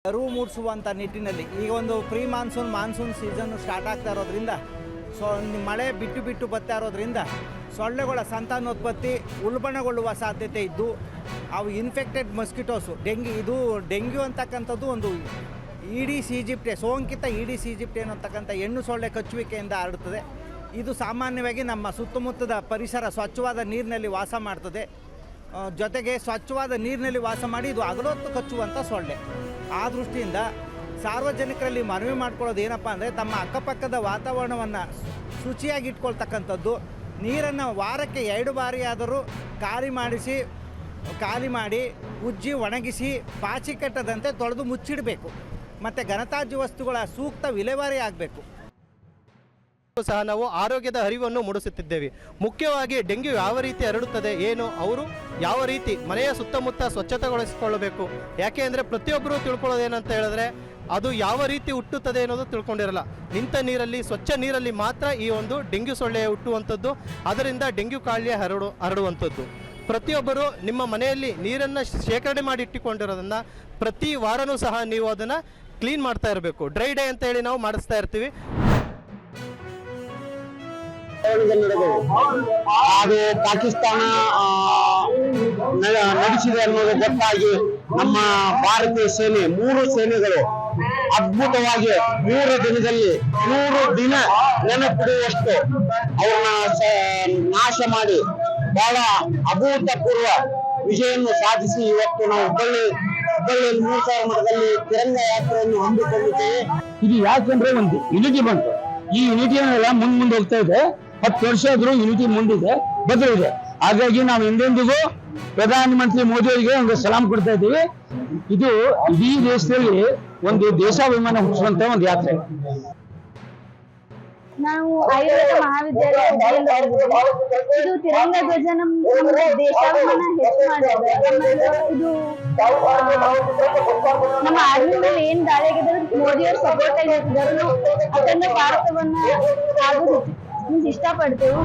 ಅರಿವು ಮೂಡಿಸುವಂಥ ನಿಟ್ಟಿನಲ್ಲಿ ಈಗ ಒಂದು ಪ್ರೀ ಮಾನ್ಸೂನ್ ಸೀಸನ್ ಸ್ಟಾರ್ಟ್ ಆಗ್ತಾ ಇರೋದ್ರಿಂದ ಮಳೆ ಬಿಟ್ಟು ಬರ್ತಾ ಇರೋದ್ರಿಂದ ಸೊಳ್ಳೆಗಳ ಸಂತಾನೋತ್ಪತ್ತಿ ಉಲ್ಬಣಗೊಳ್ಳುವ ಸಾಧ್ಯತೆ ಇದ್ದು ಅವು ಇನ್ಫೆಕ್ಟೆಡ್ ಮಸ್ಕಿಟೋಸು ಡೆಂಗ್ಯೂ ಅಂತಕ್ಕಂಥದ್ದು ಒಂದು ಈಡಿಸ್ ಈಜಿಪ್ಟೆ ಸೋಂಕಿತ ಈಡಿಸ್ ಈಜಿಪ್ಟೆ ಅನ್ನತಕ್ಕಂಥ ಹೆಣ್ಣು ಸೊಳ್ಳೆ ಕಚ್ಚುವಿಕೆಯಿಂದ ಹರಡುತ್ತದೆ. ಇದು ಸಾಮಾನ್ಯವಾಗಿ ನಮ್ಮ ಸುತ್ತಮುತ್ತದ ಪರಿಸರ ಸ್ವಚ್ಛವಾದ ನೀರಿನಲ್ಲಿ ವಾಸ ಮಾಡ್ತದೆ. ಜೊತೆಗೆ ಸ್ವಚ್ಛವಾದ ನೀರಿನಲ್ಲಿ ವಾಸ ಮಾಡಿ ಇದು ಹಗಲೊತ್ತು ಕಚ್ಚುವಂಥ ಸೊಳ್ಳೆ. ಆ ದೃಷ್ಟಿಯಿಂದ ಸಾರ್ವಜನಿಕರಲ್ಲಿ ಮನವಿ ಮಾಡ್ಕೊಳ್ಳೋದು ಏನಪ್ಪ ಅಂದರೆ ತಮ್ಮ ಅಕ್ಕಪಕ್ಕದ ವಾತಾವರಣವನ್ನು ಶುಚಿಯಾಗಿ ಇಟ್ಕೊಳ್ತಕ್ಕಂಥದ್ದು, ನೀರನ್ನು ವಾರಕ್ಕೆ 2 ಬಾರಿಯಾದರೂ ಖಾಲಿ ಮಾಡಿ ಉಜ್ಜಿ ಒಣಗಿಸಿ ಪಾಚಿ ಕಟ್ಟದಂತೆ ತೊಳೆದು ಮುಚ್ಚಿಡಬೇಕು. ಮತ್ತು ಘನತ್ಯಾಜ್ಯ ವಸ್ತುಗಳ ಸೂಕ್ತ ವಿಲೇವಾರಿ ಆಗಬೇಕು. ಸಹ ನಾವು ಆರೋಗ್ಯದ ಅರಿವನ್ನು ಮೂಡಿಸುತ್ತಿದ್ದೇವೆ. ಮುಖ್ಯವಾಗಿ ಡೆಂಗ್ಯೂ ಯಾವ ರೀತಿ ಹರಡುತ್ತದೆ, ಏನು ಅವರು ಯಾವ ರೀತಿ ಮನೆಯ ಸುತ್ತಮುತ್ತ ಸ್ವಚ್ಛತೆಗೊಳಿಸಿಕೊಳ್ಳಬೇಕು. ಯಾಕೆ ಅಂದರೆ ಪ್ರತಿಯೊಬ್ಬರು ತಿಳ್ಕೊಳ್ಳೋದೇನಂತ ಹೇಳಿದ್ರೆ ಅದು ಯಾವ ರೀತಿ ಹುಟ್ಟುತ್ತದೆ ಅನ್ನೋದು ತಿಳ್ಕೊಂಡಿರಲ್ಲ. ನಿಂತ ನೀರಲ್ಲಿ ಸ್ವಚ್ಛ ನೀರಲ್ಲಿ ಮಾತ್ರ ಈ ಒಂದು ಡೆಂಗ್ಯೂ ಸೊಳ್ಳೆ ಹುಟ್ಟುವಂಥದ್ದು, ಅದರಿಂದ ಡೆಂಗ್ಯೂ ಕಾಯಿಲೆ ಹರಡುವಂಥದ್ದು. ಪ್ರತಿಯೊಬ್ಬರು ನಿಮ್ಮ ಮನೆಯಲ್ಲಿ ನೀರನ್ನು ಶೇಖರಣೆ ಮಾಡಿ ಇಟ್ಟುಕೊಂಡಿರೋದನ್ನು ಪ್ರತಿ ವಾರನೂ ಸಹ ನೀವು ಅದನ್ನು ಕ್ಲೀನ್ ಮಾಡ್ತಾ ಇರಬೇಕು. ಡ್ರೈ ಡೇ ಅಂತ ಹೇಳಿ ನಾವು ಮಾಡಿಸ್ತಾ ಇರ್ತೀವಿ. ಅದು ಪಾಕಿಸ್ತಾನ ನಡೆಸಿದೆ ಅನ್ನೋದು ಗೊತ್ತಾಗಿ ನಮ್ಮ ಭಾರತೀಯ ಸೇನೆ 3 ಸೇನೆಗಳು ಅದ್ಭುತವಾಗಿ 3 ದಿನದಲ್ಲಿ 3 ದಿನ ನೆನಪಿಡುವಷ್ಟು ಅವ್ರನ್ನ ನಾಶ ಮಾಡಿ ಬಹಳ ಅಭೂತಪೂರ್ವ ವಿಜಯವನ್ನು ಸಾಧಿಸಿ ಇವತ್ತು ನಾವು ಹುಬ್ಬಳ್ಳಿಯಲ್ಲಿ 3000 ಮಠದಲ್ಲಿ ತಿರಂಗ ಯಾತ್ರೆಯನ್ನು ಹಮ್ಮಿಕೊಂಡಿದ್ದೇವೆ. ಇದು ಯಾಕಂದ್ರೆ ಒಂದು ಯುನಿಟಿ ಬಂತು. ಈ ಯುನಿಟಿಯನ್ನೆಲ್ಲ ಮುಂದೆ ಹೋಗ್ತಾ ಇದೆ. 10 ವರ್ಷ ಆದ್ರೂ ಯುನಿಟಿ ಮುಂದಿದೆ, ಬದಲಿದೆ. ಹಾಗಾಗಿ ನಾವು ಎಂದೆಂದಿಗೂ ಪ್ರಧಾನಮಂತ್ರಿ ಮೋದಿ ಅವರಿಗೆ ಒಂದು ಸಲಾಂ ಕೊಡ್ತಾ ಇದ್ದೀವಿ. ಇದು ಇಡೀ ದೇಶದಲ್ಲಿ ಒಂದು ದೇಶಾಭಿಮಾನ ಹುಟ್ಟಿಸುವಂತ ಒಂದು ಯಾತ್ರೆ. ನಾವು ಆಯುರ್ವೇದ ಮಹಾವಿದ್ಯಾಲಯ ಇದು ತಿರಂಗ ಧ್ವಜ ನಮ್ಮ ದೇಶಾಭಿಮಾನ ಹೆಚ್ಚು ಮಾಡಿದೆ. ಇದು ನಮ್ಮ ಆರ್ಮಿ ಮೇಲೆ ಏನ್ ದಾಳಿ ಆಗಿದ್ರು ಮೋದಿಯವ್ರ ಸಪೋರ್ಟ್ ಆಗಿದ್ರು ಅಖಂಡ ಭಾರತವನ್ನ ಆಗೋದು ಇಷ್ಟಪಡ್ತೇವೆ.